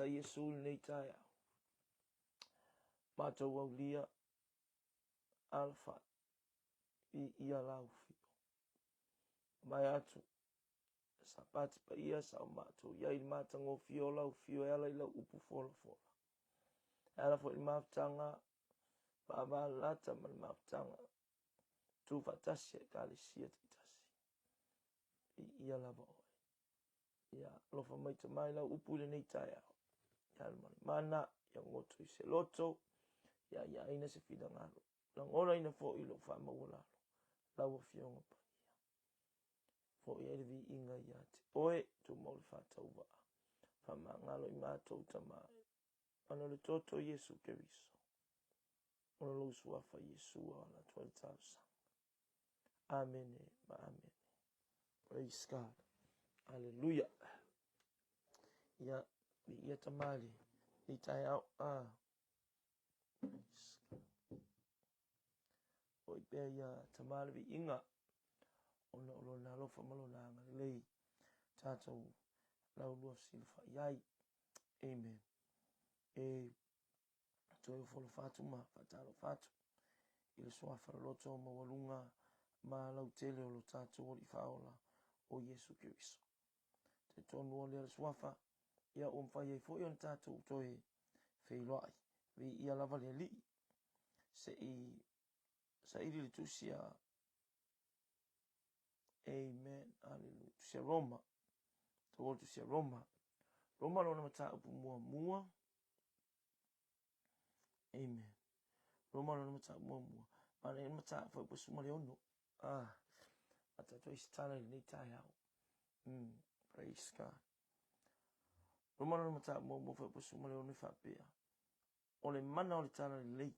fata Yesu nei tai au. Mātou au lia alfa I ia lau fio. Mai atu. Sapati pa ia sa o mātou. Ia I mātango fio lau fio ala I lau upu fola fola. Ala fo I maftanga. Baba lata man maftanga. Tu fatasi e kali sia titasi. I ia lava oi. Ia lofa mai te mai lau upu le nei tai au. Ia mani mana. Ia ngoto I se loto. Ia ina se fida ngalo. Lang ora ina fo I lo fa mawalalo. Lau fionga pa ia. Fo ia vi inga ia te. Oe tu mauli fata uwa. Fa mangalo I mātou tamai. Ano le toto Yesu Keriso. Ono lo suafa Yesu ala tuali tau sang. Amen. Amen. Praise God. Hallelujah. Ia tamali. Ni tai au. Praise God. Oi bea ia tamali vi inga. Ona olo na lofa malo na anga lei. Tātou lau lua silfa iai. Amen. Toi folo fatu ma fatalo fatu. Ile suafa loto ma walunga ma lau tele o lo tātou o li faola o Yesu Keriso. Te tonu o le suafa ia umfai e fo ion tātou toi feiloai. Vi ia lava le li. Se I li tusia. Amen. Hallelujah. Tusia Roma. Tō tusia Roma. Roma lona mata upu mua. Amen. Roma lona mata mua. Mana ina mata fa upu suma le ono. Mata toi stana li nei tai au. Praise God. Roma lona mata mua fa upu suma le ono fa pia. O le mana o le tala le lei.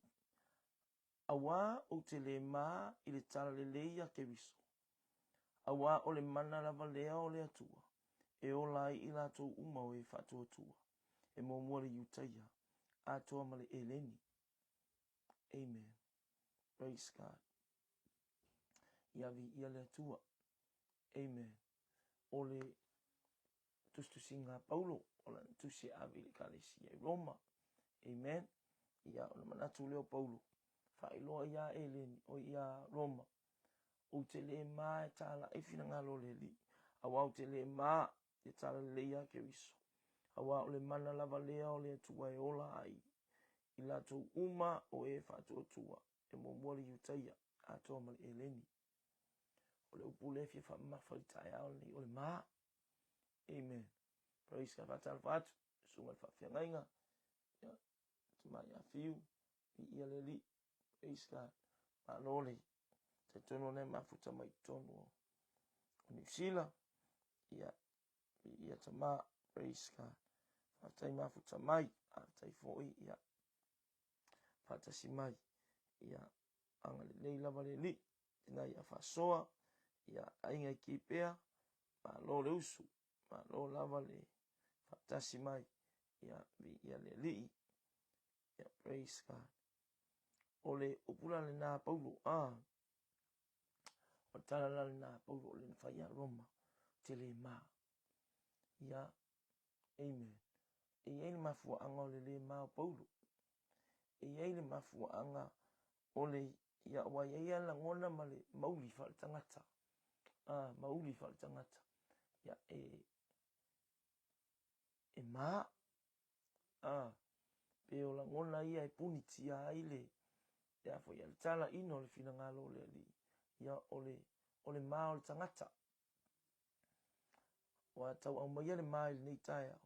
Awa o te le maa I le tala le lei a Keriso. Awa o le mana lava lea o le atua. E o lai I lātou uma o e whatua tua. E mua le iutaia. Atoa ma le eleni. Amen. Praise God. Iavi ia le atua. Amen. O le tustusi ngā Paulo. O le tusi avi le kalesi e Roma. Amen. Ia o le manatu leo Paulo. Whailoa ia eleni o ia Roma. O te le maa e tala e fina ngalo le li. Awa o te le maa e tala le ia Keriso. Awa o le mana lava lea o le atua e ola ai. I lato uma o e whatua tua. E mua le iutaia. Atoa ma le eleni. O le upu le fia whamawhari tai ao ni o le maa. Amen. Praise God. Whatala whatu. Sunga le whawhia ngainga. Tumai a fiu. I ia le li. Praise God. Ma lole. Te tono ne mafuta mai tono. O New Zealand. Ia tama. Praise God. Whatai mafuta mai. Whatai foi. Ia. Whatasi mai. Ia. Anga le lei lava le li. Tina ia whasoa. Ia ainga I kipea. Ma lo le usu. Ma lo lava le. Whatasi mai. Ia le li. Ia praise God. O le upula le nā Paulo. O tala le nā Paulo. O le nwhaia Roma. Te le maa. Ia. Amen. E iei le mafua anga o le maa o Paulo. E iei le mafua anga o le ia wa iei ala ngona ma le mauli wha le tangata. Mauli wha le tangata. Ia e maa. Pe o la ngona ia e puniti a ile. Ia fo ia le tala ino le fina ngalo le li. Ia o le maa o le tangata. Wa tau au mai le maa ili nei tai au.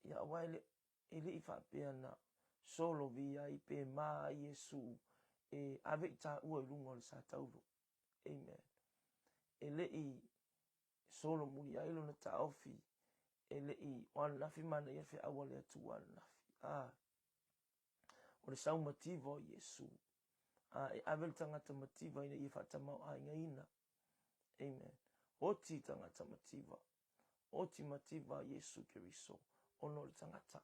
Ia wa ele I whapea na solo via I pe maa Yesu. Ave I ta ua I lunga o le sa tauro. Amen. Ele I solo muli ailo na ta ofi. Ele I wan nafi mana ia fe awa le atu wan nafi. O le sau mativa o Yesu. Ave le tangata mativa ina I whatamau a inga ina. Amen. Oti tangata mativa. Oti mativa Yesu Keriso. Ono le tangata.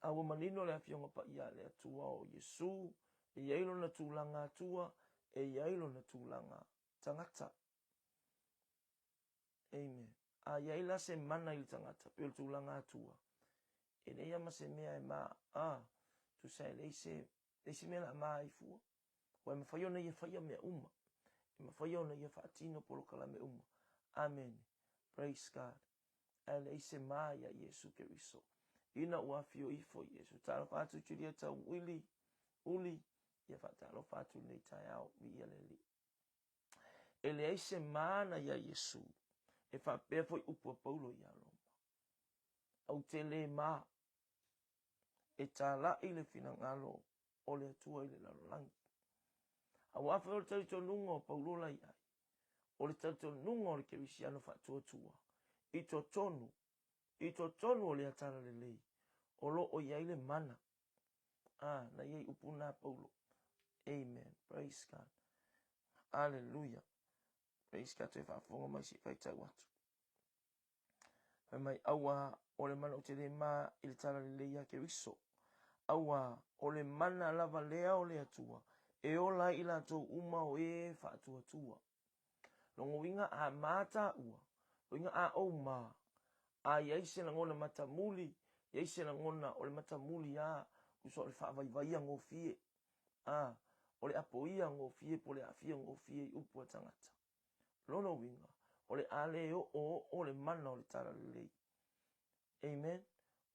Awa manino le afionga pa ia le atua o Yesu. E yailo na tūlanga atua. E yailo na tūlanga tangata. Amen. a ia ila se mana i tangata pe tu langa atua e le ia ma se mea e ma tu sai le se mea la mai fu wa me fa yona ia fa ia me uma e ma fa yona ia fa tino polo kala me uma amen praise God ele se mai ya Yesu Kristo ina wa fio ifo Yesu tala fa tu chulia ta uli ia fa tala fa tu le tai au vi ele ele se mana ya Yesu e fa pe foi upo Paulo ya Roma au tele ma e tala ile fina ngalo o le tua ile la langi a wa fa o to nungo Paulo la ia o le to nungo le Cristiano fa tua i to tonu o le atala le lei o lo o ia ile mana na ye upuna Paulo amen praise God hallelujah praise God te fa fonga mai si fa tau atu mai awa o le mana o te le ma il tala le lei ya Cristo awa o le mana lava lea o le atua e ola ila to uma o e fa atua longo winga a mata ua winga a o ma a yaise na ngona matamuli yaise na ngona o le matamuli ya uso le fa vai ngo fie o le apoia ngo fie po le afia ngo fie upu tangata lono winga o le ale o le mana o le tala le amen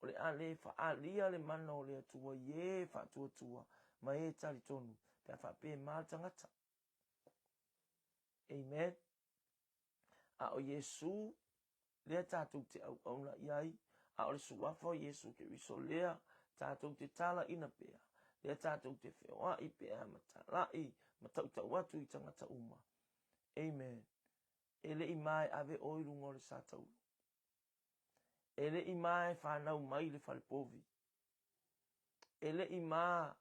o le ale fa alia le mana o le atua ye fa atua ma e tali tonu pe fa pe mal tangata amen o Yesu le tatu te au la iai o le suafo Yesu ke riso lea tatu te tala ina pea le tatu te feoa i pea matala i matau watu i tangata uma amen ele i mai ave oiru ngore satau ele i mai whanau mai le whalipovi ele i mai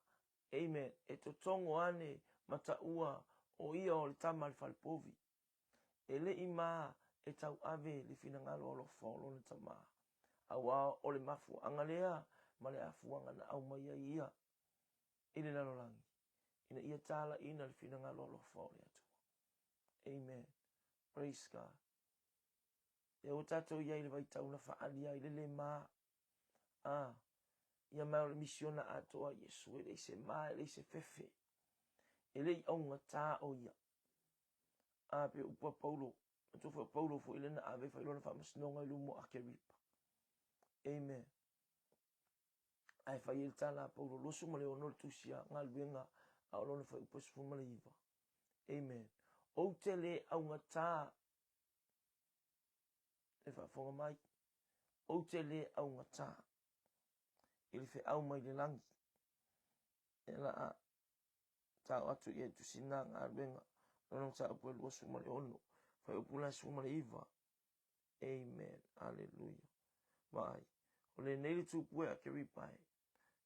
amen e to tongo ane mataua o ia o le tama le whalipovi ele i mai e tau ave le finangalo o lo folo le tama awa o le mafu angalea ma le afuanga na au mai ia ile lalolangi ina ia tala ina le finangalo o lo folo atu amen praise God e o tatou ia ile vai tauna whaalia ile le ma ia mai o le misiona atoa Yesu ele se ma ele se fefe ele i aunga tā o ia pe upa Paulo tu fa Paulo fo ile na ave fa ilona fa masnonga ilumo akeripa amen ai fa il tala Paulo lo sumo le onol tusia ngal benga a lona fa upa fu maliva amen o tele aunga tā e fa fonga mai o tele aunga tā ili fe au mai le langi ela ta atu ye tu sina ngal benga lona sa upa lo sumo le ono fa upula sumo le iva amen hallelujah vai o le nei tu pue a keri pai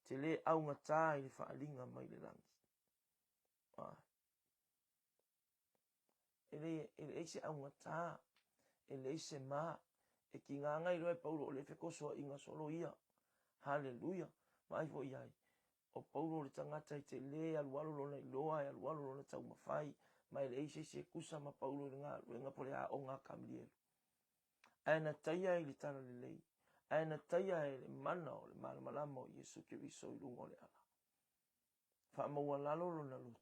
te le au ngata i fa alinga mai le langi ele se au ngata ele se ma e ki nganga i roe Paulo le fe koso inga solo ia hallelujah mai fo iai o Paulo le tangata i te le alualo lona iloa e alualo lona tau mawhai mai le se kusa ma Paulo nga pole a o ngā kamilielu aina taia i le tala le lei aina taia e le mana o le malamalama o Yesu Kiriso i lungo le ala fa maua lalo lona luto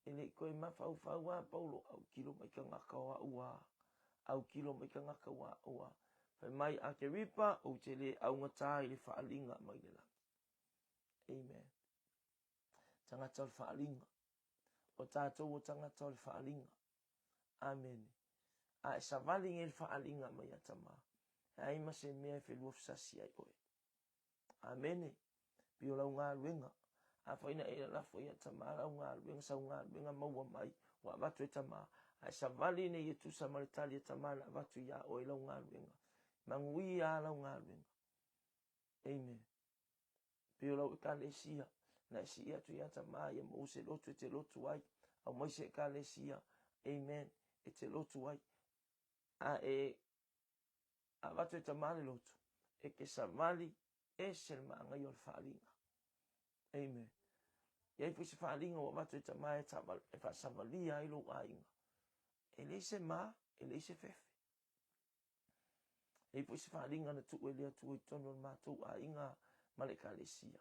ele koe mafau a Paulo au kilo mai ka ngaka ua au kilo mai ka ngaka ua fa mai a Keripa o te le au ngata i le whaalinga mai le langi amen tangata o le whaalinga o tātou o tangata o le whaalinga amen a sa valing el whaalinga mai atama ai ma se mea fe luaf sasi ai oe amen pio lau ngā luenga a faina e la foi atama lau ngā luenga sa ngā luenga maua mai wa watu e tama a sa vali ne yetu sa maritali atama na watu ya oe lau ngā luenga mangui a lau ngā luenga amen pio lau e ka lesia na si ia tu ya tama ya mo se lotu e te lotu ai au mai se ka lesia amen e te lotu ai a watu e tamale lotu e ke samali e se maanga i o le whaalinga amen iai fwisi whaalinga o watu e tamale e whaasamalia i lo ainga e le se ma e le se fefe E po se whaaringa na tu ele atu i tono mātou a inga male kalesia.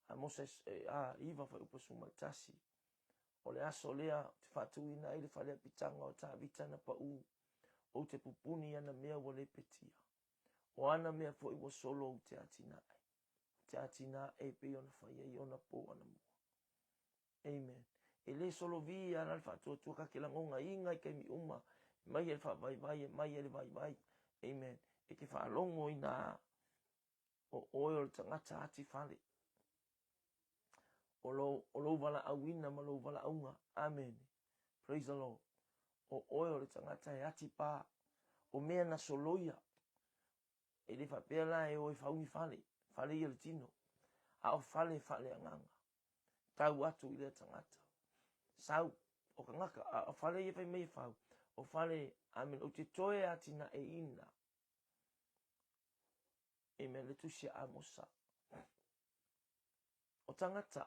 A Moses a iwa whai upasu matasi. O le aso lea te whatu ina ele whalea pitanga o tā vitana pa u. O te pupuni ana mea wale petia. O ana mea fo iwa solo o te atina ai. Te atina e pe ona whaia i ona po ana mua. Amen. E le solo vi ana le whatu atua ka ke langonga inga i kei mi uma. Mai ele wha vai vai, mai ele vai vai. Amen. E ke whaalongo i nā o oil tangata ati whale. O lo wala awina ma lo wala aunga. Amen. Praise the Lord. O oil tangata e ati pā. O mea na soloia. E le whapea la e oi whaungi whale. Whale i le tino. A o whale anganga. Tau atu i le tangata. Sau. O ka ngaka. A o whale i whai mei whau. O whale. Amen. O te toe ati na e ina. Amen. Le tusia a mosa. O tangata.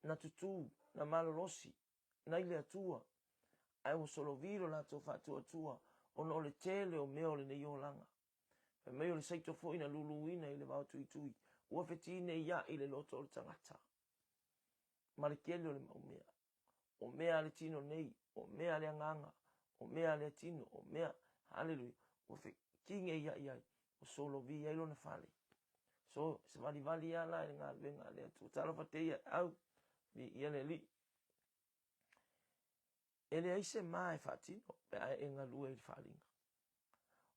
Na tutu. Na malolosi. Na ile atua. Ai o solo viro la to whatu atua. Ono o le tele o meo le nei o langa. Pe meo le saito fo ina lulu ina i le wau tui tui. Ua whetine ia i le loto o le tangata. Ma le kele o le maumea. O mea le tino nei. O mea le anganga. O mea le tino. O mea. Hallelujah. Ua whekinge ia iai. O solo vi ia ilo na whale. So, se vali ia la i ngā luenga le atu. Talo whate ia au. Vi ia le li. Ele aise mai whatino. Pe ai e ngā lua i le whalinga.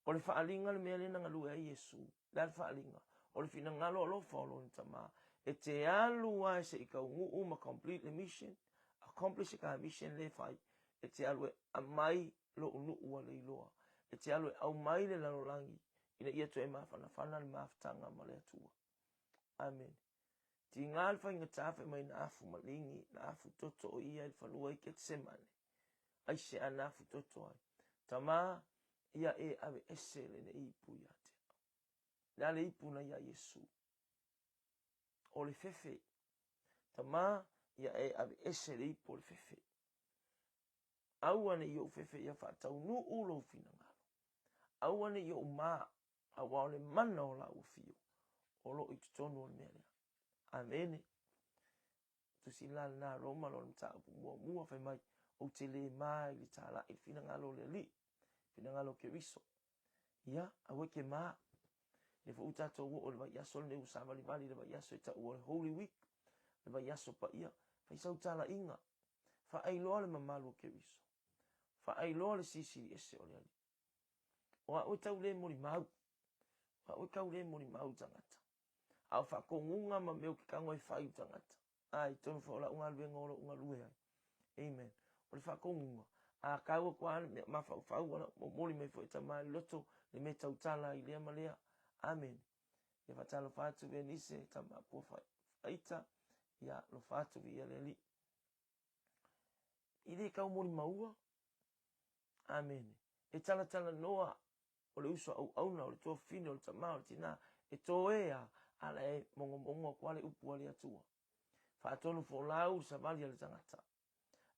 O le whaalinga le mea lena ngā lua i Yesu. Le whaalinga. O le whina ngalo alo whaolo ni tama. E te alu ai se i ka ungu ma complete the mission. Accomplish ka mission le whai. E te alu e amai lo unu ua le iloa. E te alu e au mai le lalolangi. Ina ia to e mawhana le mawhtanga ma le atua. Amen. Ti ngā alfa inga tāwhi mai na afu malingi. Na afu toto o ia il whanua i ket semane. Ai se ana afu toto ai. Tama ia e ave esele ne ipu ia te. Nā le ipu na ia Yesu. O le fefe. Tama ia e ave esele ipu o le fefe. Aua ne iau fefe ia whatau nu ulo fina ngalo. Aua ne iau maa. Awa o le mana o la ufio. O lo i tutonu o le mea. Amene. Tusi la na Roma lo mta upu mua fai mai. O te le mai li tala i fina ngalo le li. Fina ngalo ke riso. Ia, awe ke maa. Le fo utato o le vai aso le usama li vali le vai aso ta o Holy Week. Le vai aso pa ia. Fai sau tala inga. Fa ai loa le mamalu ke riso. Fa ai loa le sisi ese o le ali. O a o tau le mori mau. Fa o kau le mori mau tangata. Au fa kongunga ma meo ki kango i fai tangata. Ai, tonu fa ola unga lue ngolo unga lue ai. Amen. O le fa kongunga. A kau kwa ma fa fa wana mo mori me fo tama loto le me tau tala i lea malea. Amen. Ia fa talo fatu ve nise tama po fa aita. Ia lo fatu vi ia le li. Ile kau mori maua. Amen. E tala noa. O le uso au auna o le toa fine o le tama o le tina. E toea ala e mongo kwa le upu ali atua. Whaatonu fo lau sa vali ale tangata.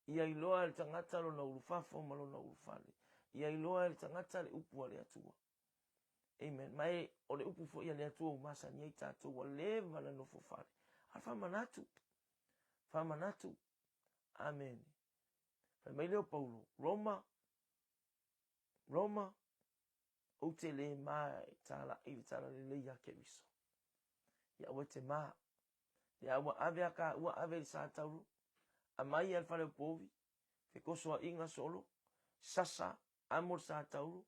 Ia iloa le tangata lo na urufafo ma lo na urufale. Ia iloa le tangata le upu ale atua. Amen. Mai o le upu fo ia le atua umasa ni eita atua wa leva la no fo fale. Alfa manatu. Fa manatu. Amen. Fa mai leo Paulo. Roma. O te le mai tala i tala le leia ke miso. Ia ua te maa. Ia ua ave aka ua ave i sa tauru. A mai al fale upovi. Fe kosoa inga solo. Sasa amor sa tauru.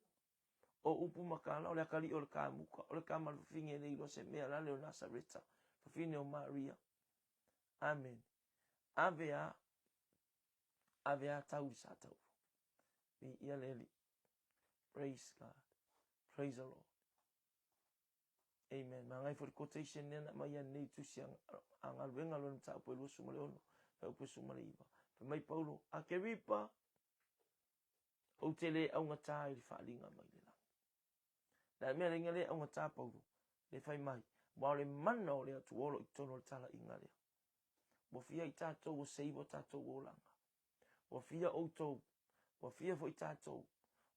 O upu makala o le akali o le kamuka. O le kamalu finge le ilo se mea la leo Nasareta. Fafine o Maria. Amen. Ave a tauru sa tauru. Ia leli. Praise God. Praise the Lord. Amen. Ma ngai for quotation nena mai nei tusi ang alwenga lo nta po lo sumale ono. Fa po sumale iba. Fa mai Paulo a ke ripa o tele au ngata i whaalinga mai le lang. Na mea ringa le au ngata Paulo. Le fai mai. Wa le mana o le atu olo i tono le tala inga lea. Wa fia i tātou o seivo tātou o langa. Wa fia o tau. Wa fia fo i tātou.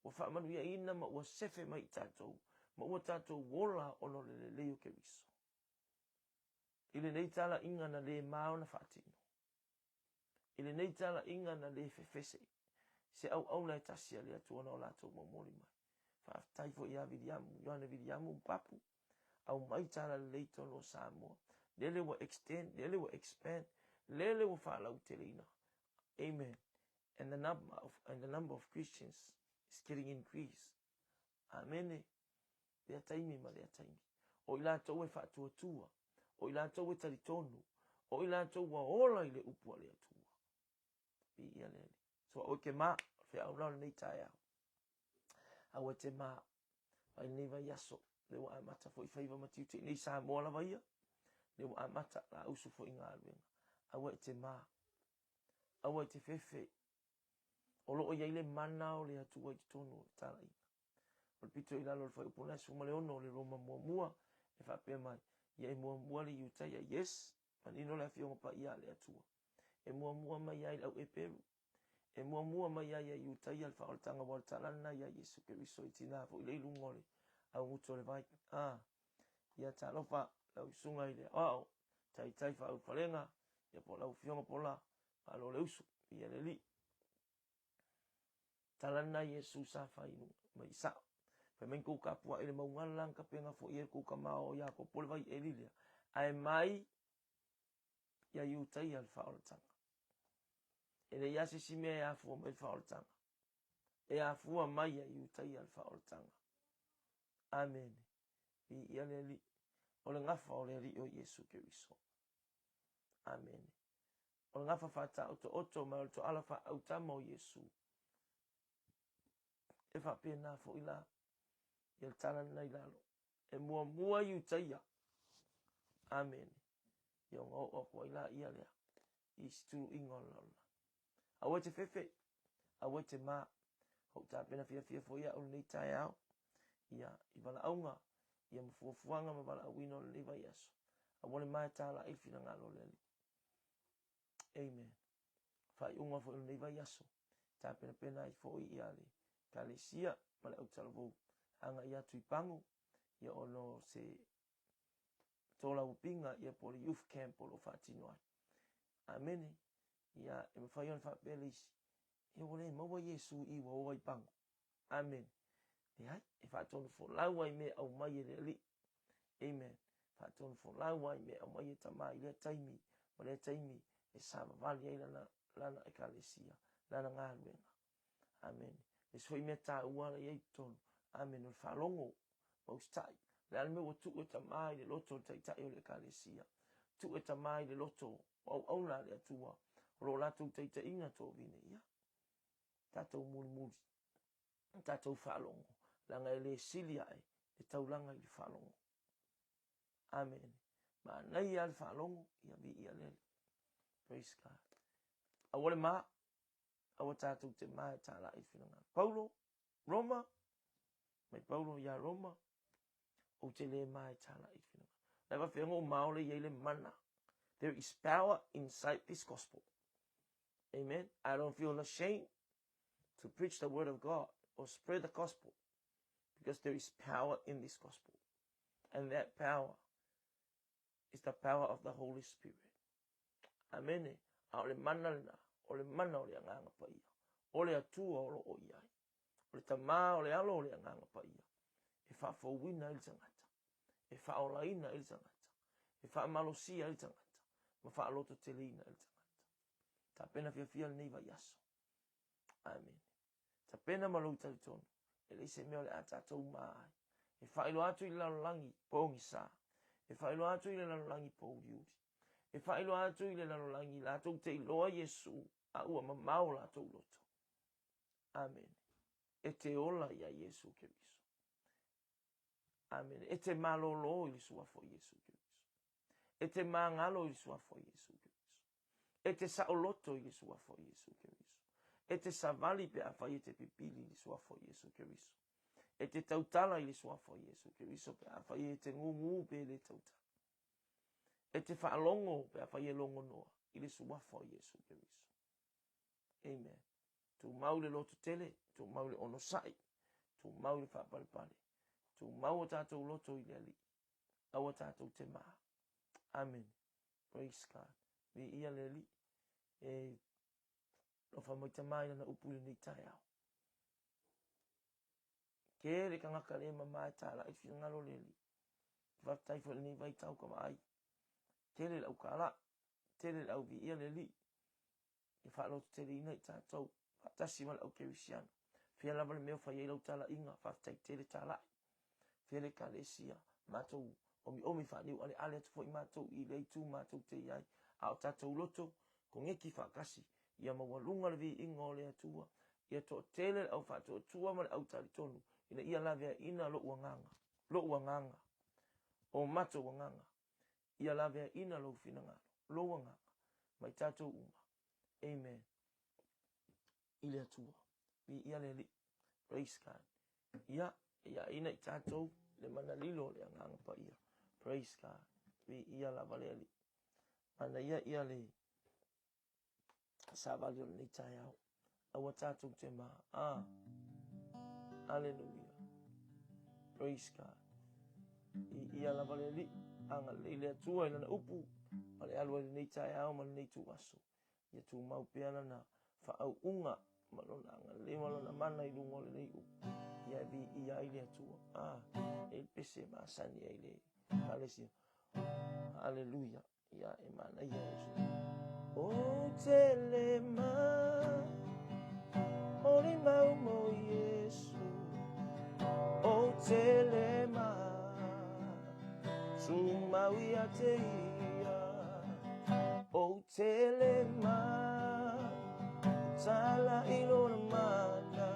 Wa wha manu ia ina ma ua sefe mai i tātou. Ma ua tātou wola ono le leo ke riso. Ile nei tala inga na le mao na whaatino. Ile nei tala inga na le fefese. Se au na tasia le atuana o lātou mamori mai. Whaatai fo ia vidiamu, yoane vidiamu mpapu. Au mai tala le leito no Samoa. Lele wa extend, lele wa expand, lele wa whaalau teleina. Amen. And the number of Christians is getting increased. Amen. Lea taimi ma lea taimi. O ila tau e whaatua tua. O ila tau e taritonu. O ila tau wa ola ile upua lea tua. Bi ia lele. So o ke maa, whea au rau nei tae au. Au e te maa, ai nei vai yaso. Le wa amata fo i whaiva matiute. Nei saa moala vai ia. Le wa amata la usu fo i ngā ruenga. Au e te maa. Au e te fefe. O loo ia ile mana o le atua i te tonu o le tala ina. O le pito i lalo le whai upuna su ma le ono o le roma mua e whapea mai. Ia e mua le iutaia, yes. Manino le awhionga pa ia le atua. E mua mai ia i lau e peru. E mua mai ia i iutaia le whaoletanga wa le talana ia Yesu Keriso i tina fo i le ilungole. Au nguto le vai. Ia talofa lau isunga i le ao. Tai wha au whalenga. Ia po lau whionga po la. Alo le usu. Ia le li. Talana Yesu sa whainu. Mai sao. Pe men ko ka pua ele maunga lang ka penga fo ia ko ka mao ia ko pole vai elilia. Ai mai ia iutai al whaoletanga. Ele ia se simea ia fua mai whaoletanga. E a fua mai ia iutai al whaoletanga. Amen. I ia le li. O le ngafa o le li o Yesu Keriso. Amen. O le ngafa whata oto ma o to alafa au tama o Yesu. E whapena fo ila. Ia tala nei lalo. E mua iutaia. Amen. Ia ngau o kwa ila ia lea. I stulu ingon lona. Awa te fefe. Awa te maa. Hau ta pena fia fo ia o nei tai au. Ia i wala aunga. Ia mfuafuanga ma wala awino le leva yaso. Awa le mai tala i fina ngalo leli. Amen. Fai unga fo il leva yaso. Ta pena i fo i ia le. Kalesia ma le au talavou. Anga ia tui pangu. Ia ono se tola upinga ia po le youth camp o lo whaatino ai. Amen. Ia e mawhai on whapelis. Ia wale maua Yesu i wa oai pangu. Amen. E hai, e whaatonu fo lau ai me au mai e le li. Amen. Whaatonu fo lau ai me au mai e tamai lea taimi. Ma lea taimi e sama vali ai lana e kalesia. Lana ngā ruenga. Amen. E soi mea tā uala i tonu. Amen. O whalongo. Maustai. Le alme o tu e tamai le loto tai tai o le kalesia. Tu e tamai le loto. Au na le atua. Ro latu tai tai inga tō vine ia. Tatou muri. Tatou whalongo. Langa e le silia e. E taulanga i le whalongo. Amen. Ma nei al whalongo. Ia vi ia lele. Praise God. Awale maa. Awa tatou te maa e tala i whinanga. Paulo. Roma. Mai Paulo ia Roma. O te le maa e tala i whinanga. Never whengo maole i le mana. There is power inside this gospel. Amen. I don't feel ashamed to preach the word of God or spread the gospel because there is power in this gospel. And that power is the power of the Holy Spirit. Amen. Ole mana na, ole mana ole nganga pa ia. Ole atua ole o iai. Ole tama ole alo ole nganga pa ia. E fa fo wina il tangata. E fa ola ina il tangata. E fa malosia il tangata. Ma fa loto telina il tangata. Ta pena fia nei va yaso. Amen. Ta pena malo talitonu. E le se meo le atatou mai. E fa ilo atu i lalolangi pongi sa. E fa ilo atu i lalolangi po uriuri. E fa ilo atu i lalolangi latou te iloa Yesu. A ua mamau latou loto. Amen. E te ola ia Yesu Keriso. Amen. E te malolo i sua fo Yesu Keriso. E te mangalo i sua fo Yesu Keriso. E te saoloto i sua fo Yesu Keriso. E te savali pe a fai te pipili i sua fo Yesu Keriso. E te tautala i sua fo Yesu Keriso pe a fai te ngungu pe le tautala. E te whaalongo pe a fai longo noa i le sua fo Yesu Keriso. Amen. Tu maule lotu tele, tu maule ono sai, tu maule whapalipale, Tu mau tātou loto I le li. Awa tātou te maa. Amen. Praise God. Vi ia le li. No fa mai te mai na upu ni tai au. Ke le kangaka le mamai tala I fia ngalo le li. Whaftai fo ni vai tau ka mai. Te le lau kala. Te le lau vi ia le li. E whaalo te le ina I tātou. Whatasi mal au kerisiano. Fia lava le meo whai lau tala inga. Whaftai te le tala. Fia le ka le sia. Mātou omi whaniu ale ale atu fo I mātou I le tu mātou te iai. Ao tātou loto. Ko ngeki whakasi. Ia mawalunga le vi inga o le atua. Ia to tele au whato atua ma le au tali tonu. Ina ia lavea ina lo uanganga. Lo uanganga. O mato uanganga. Ia lavea ina lo finangalo. Lo uanganga. Mai tātou unga. Amen. Ile atua. Vi ia le li. Praise God. Ia ina I tātou. Le mana lilo le anganga pa ia. Praise God. Vi ia lava le li. Mana ia le. Sabali o le tai au. Awa tātou te maa. Hallelujah. Praise God. Ia lava le li. Anga le atua I lana upu. Ma le alua le nei tai au ma le nei tu aso. Ia tu mau peana na whaau unga. Ma lona anga le malona mana I lungo le nei upu. Ia vi ia I le atua. E pese ma sani ai le. Hallelujah. Hallelujah. Ia e mana ia Yesu. O telema. Ori mau mo Yesu. O telema. Sumawi ate ia. O telema. Tala ilona mana.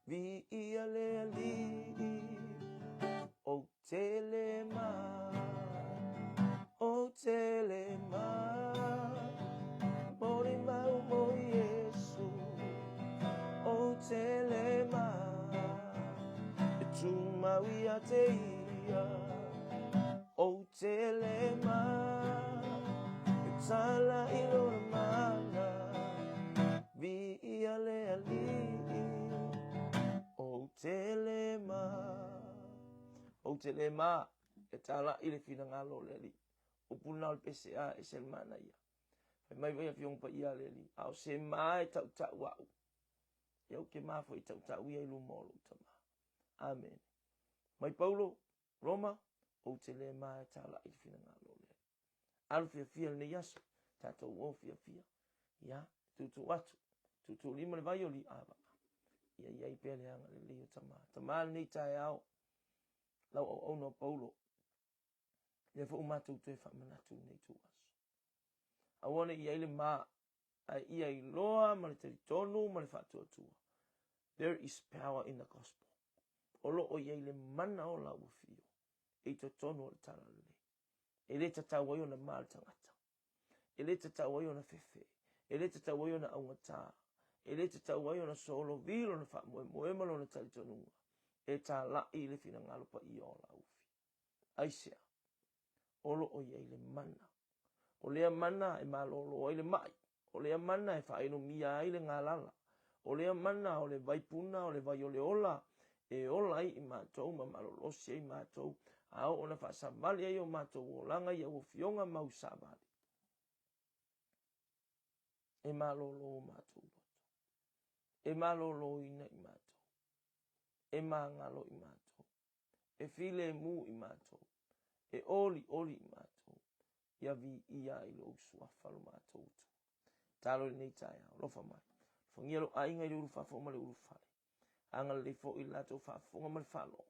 Vi ia le ali. O telema. O telema. Ori mau mo Yesu. O telema. Tumawi ate ia. O telema. Tala ilona mana. Vi ia le ali. O telema. O telema. E tala ile fina ngalo le li. Upuna o PCA e se mana ia. Mai vai afiong pa ia le li. Au se mai tau tau wau. Iau ke mafo I tau tau ia ilu molo tama. Amen. Mai Paulo, Roma, o te le mai tala I fina ngalo le. Alu fia fia le yaso. Tatou o fia fia. Ia, tutu atu. Tutu lima le vai o li ava. Ia ia I pele anga le li o tama. Tama le nei tai au. Lau au no Paulo. Le fo umatu te fa manatu nei tu aso. Awana ia ile ma. Ia I loa ma le teritonu ma le fatu atua. There is power in the gospel. Olo o ia ile mana o la ufio. E to tonu o le tala le. E le tatawai o na maa tangata. E le tatawai o na fefe. E le tatawai o na aungata. E le tatawai o na solo vilo na fa moe malo na talitonunga. E ta la I le fina ngalo pa I o la ufi. Aisea. Olo o ia ile mana. O lea mana e malolo o ile mai. O lea mana e whaino mia ile ngalala. O lea mana o le vaipuna o le vai o le ola. E ola I mātou ma malolosi I mātou. Ao ona whaasavali ai o mātou o langa I au fionga mau savali. E malolo o mātou loto. E malolo ina I mātou. E mangalo I mātou. E file mu I mātou. E oli I mātou. Ia vi ia I lo suafalo mātou tu. Talo nei tai au, lofa mai. Fongia lo ainga I uru fafo ma le uru fale. Anga le fo I lato fafonga ma le falo.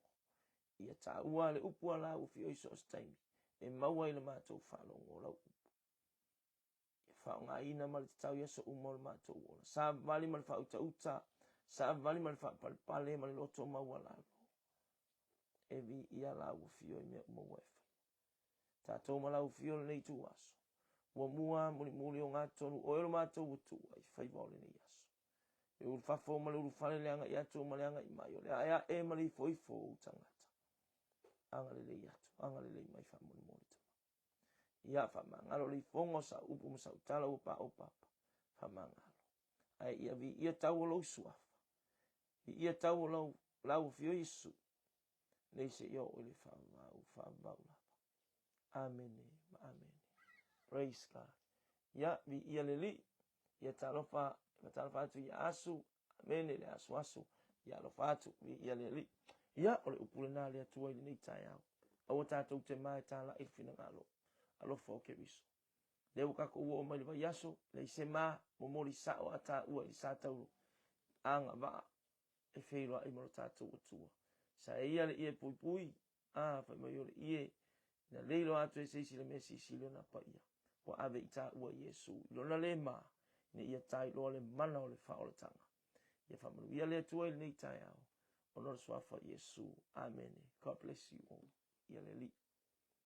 Ia ta ua le upu ala ufi o iso staimi. E maua I le mātou falo o la upu. Ia fao ngā ina ma le tau yaso umo le mātou ola. Sa vali ma le fao uta uta. Sa vali ma le fao pale ma le loto maua lalo. E vi ia la ufi o I mea umo wefa. Tātou ma la ufi o le nei tu aso. Ua mua muli o ngā tonu o ero mātou utu ai whaiva o le nei aso. E uru fafo ma le uru whale le anga I atu ma le anga I mai o le aia e ma le I foifo o tangata. Anga le lei atu, anga le lei mai wha muli tama. Ia wha mangalo le fongo sa upu ma sa utala upa o papa. Wha mangalo. Ai ia vi ia tau o lau suafa. Ia tau o lau fio Isu. nei se yo o le whaavau. Amen. Amen. Praise God. Ya vi ia le li. Ia talofa atu ia asu. Amen. Le asu. Ia lofa atu vi ia le li. Ia o le upule nā le atua i le nei tai au. Awa tātou te mai tāla i whina ngalo. Alofa o ke riso. Leo kako ua o mai le vai aso. Le se mā momori sao ata ua i sa tauru. Anga vaa. E whiroa i maro tātou atua. Sa e ia le ie pui. Whai mai o le ie. Na leilo atu e seisi le mesi silo na pa ia. Wa ave i tā ua Yesu. Ilona le mā. Ne ia tai loa le mana o le wha o le tanga. Ia whamanu ia le atua i le nei tai au. Honor swafa Yesu. Amen. God bless you all. Ia le li.